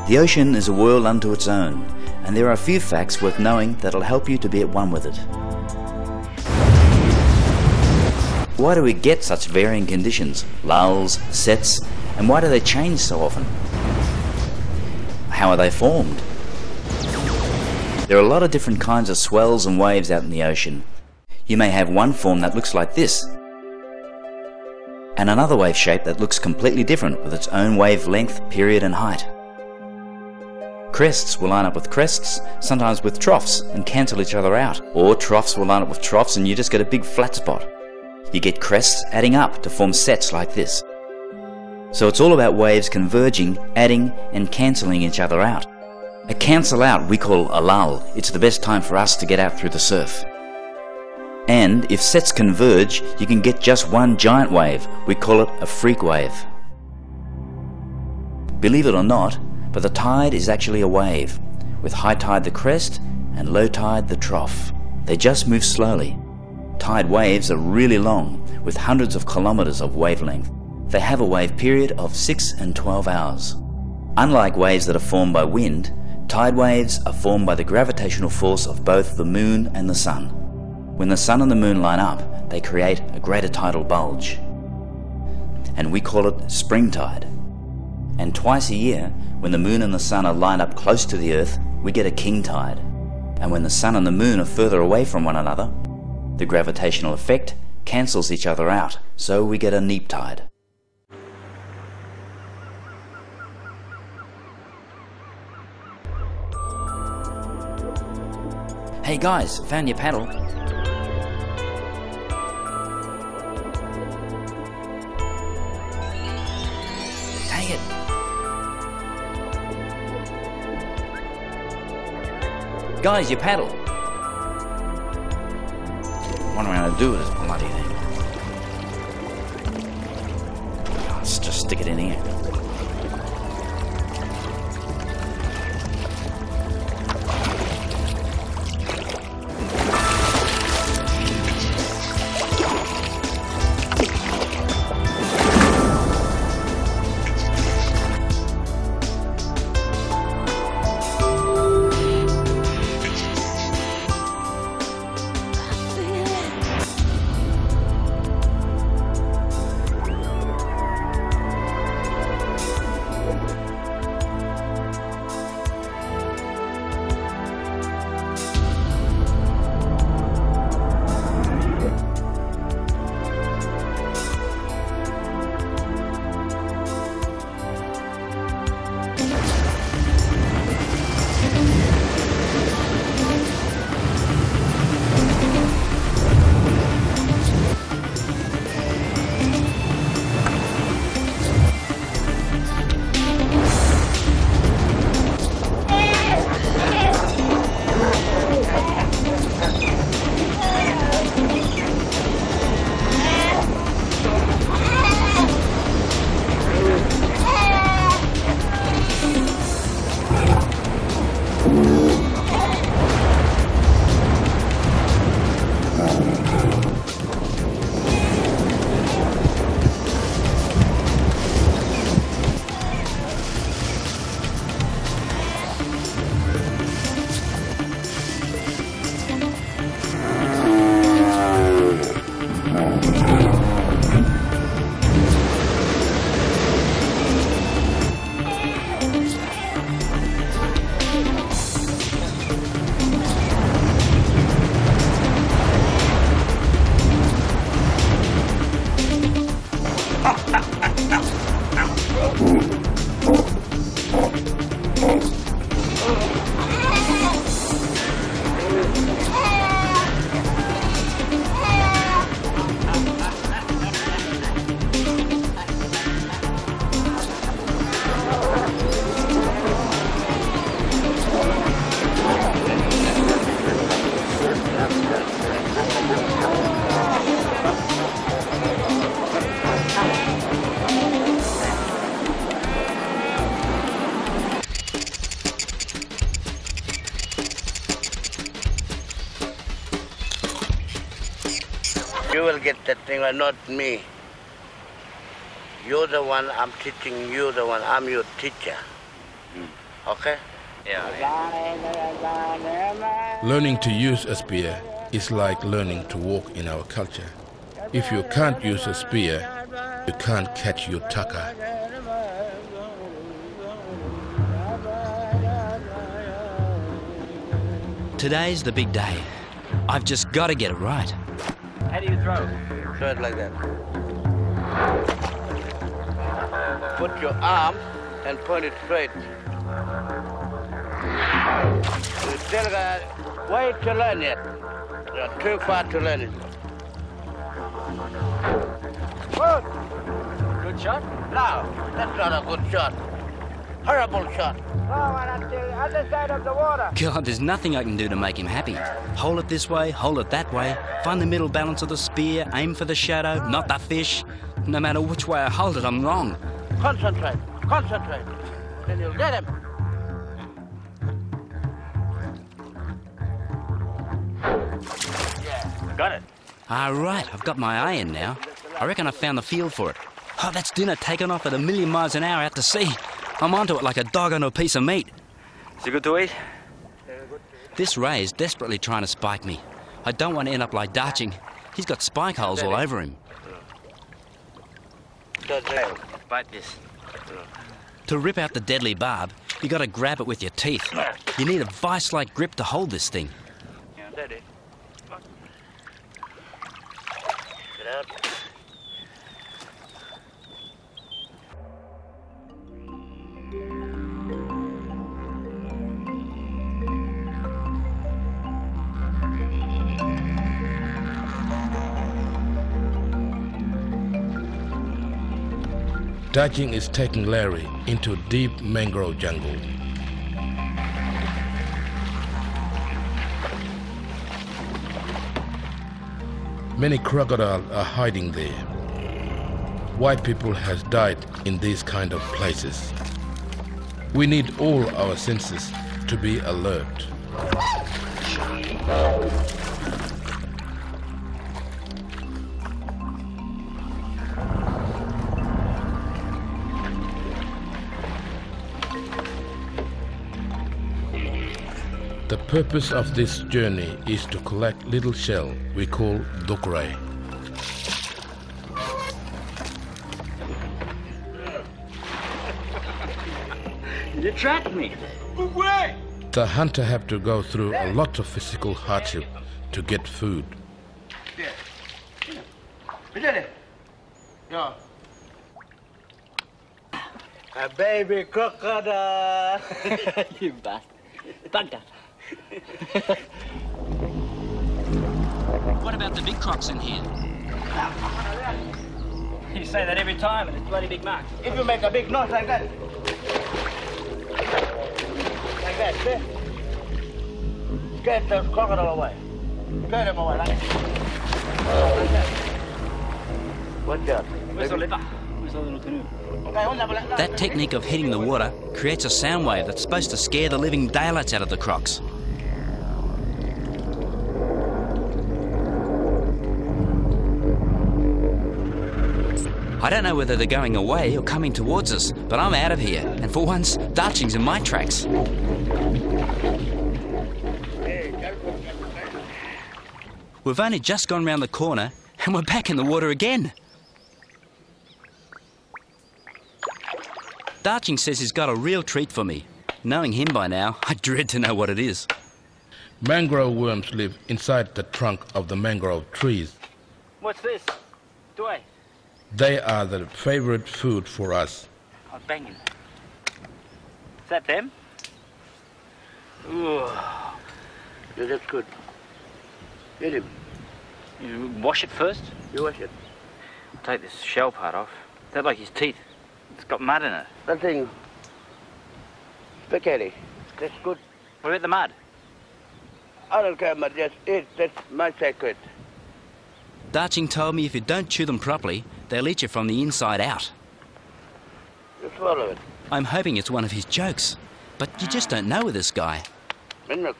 The ocean is a world unto its own, and there are a few facts worth knowing that'll help you to be at one with it. Why do we get such varying conditions, lulls, sets, and why do they change so often? How are they formed? There are a lot of different kinds of swells and waves out in the ocean. You may have one form that looks like this, and another wave shape that looks completely different with its own wave length, period and height. Crests will line up with crests, sometimes with troughs, and cancel each other out. Or troughs will line up with troughs and you just get a big flat spot. You get crests adding up to form sets like this. So it's all about waves converging, adding and cancelling each other out. A cancel out we call a lull. It's the best time for us to get out through the surf. And if sets converge, you can get just one giant wave. We call it a freak wave. Believe it or not, but the tide is actually a wave, with high tide the crest and low tide the trough. They just move slowly. Tide waves are really long, with hundreds of kilometers of wavelength. They have a wave period of 6 and 12 hours. Unlike waves that are formed by wind, tide waves are formed by the gravitational force of both the moon and the sun. When the sun and the moon line up, they create a greater tidal bulge, and we call it spring tide. And twice a year, when the moon and the sun are lined up close to the earth, we get a king tide. And when the sun and the moon are further away from one another, the gravitational effect cancels each other out, so we get a neap tide. Hey guys, found your paddle. Take it. Guys, your paddle. What am I going to do with this bloody thing? Let's just stick it in here. You will get that thing, but not me. You're the one I'm teaching, you're the one, I'm your teacher. Okay? Learning to use a spear is like learning to walk in our culture. If you can't use a spear, you can't catch your tucker. Today's the big day. I've just got to get it right. How do you throw? Throw it like that. Put your arm and point it straight. You still got way to learn it. You're too far to learn it. Good. Good shot? No, that's not a good shot. Horrible shot. Until other side of the water. God, there's nothing I can do to make him happy. Hold it this way, hold it that way, find the middle balance of the spear, aim for the shadow, not the fish. No matter which way I hold it, I'm wrong. Concentrate, concentrate. Then you'll get him. Got it. All right, I've got my eye in now. I reckon I found the feel for it. Oh, that's dinner taken off at 1,000,000 miles an hour out to sea. I'm onto it like a dog onto a piece of meat. Is it good to eat? This Ray is desperately trying to spike me. I don't want to end up like Darching. He's got spike holes all over him. Bite this. To rip out the deadly barb, you got to grab it with your teeth. You need a vice-like grip to hold this thing. Yeah, that it. Get out. Dodging is taking Larry into deep mangrove jungle. Many crocodiles are hiding there. White people has died in these kind of places. We need all our senses to be alert. The purpose of this journey is to collect little shell we call dokray. You trapped me. The hunter have to go through a lot of physical hardship to get food. A baby crocodile. You bastard. Bugger. What about the big crocs in here? You say that every time and it's bloody big mark. If you make a big noise like that, see? Get those crocodile away. Get them away like that. Watch out. Where's the lipper? Where's the little canoe? That technique of hitting the water creates a sound wave that's supposed to scare the living daylights out of the crocs. I don't know whether they're going away or coming towards us, but I'm out of here, and for once, Darching's in my tracks. We've only just gone round the corner, and we're back in the water again. Darching says he's got a real treat for me. Knowing him by now, I dread to know what it is. Mangrove worms live inside the trunk of the mangrove trees. What's this? Dway. They are the favorite food for us. I'm banging. Is that them? Ooh. Yeah, that's good. Hit him. You wash it first? You wash it. Take this shell part off. That's like his teeth. It's got mud in it. That thing, spaghetti, that's good. What about the mud? I don't care much, just eat. That's my secret. Darching told me if you don't chew them properly, they'll eat you from the inside out. You swallow it. I'm hoping it's one of his jokes, but you just don't know with this guy. And look,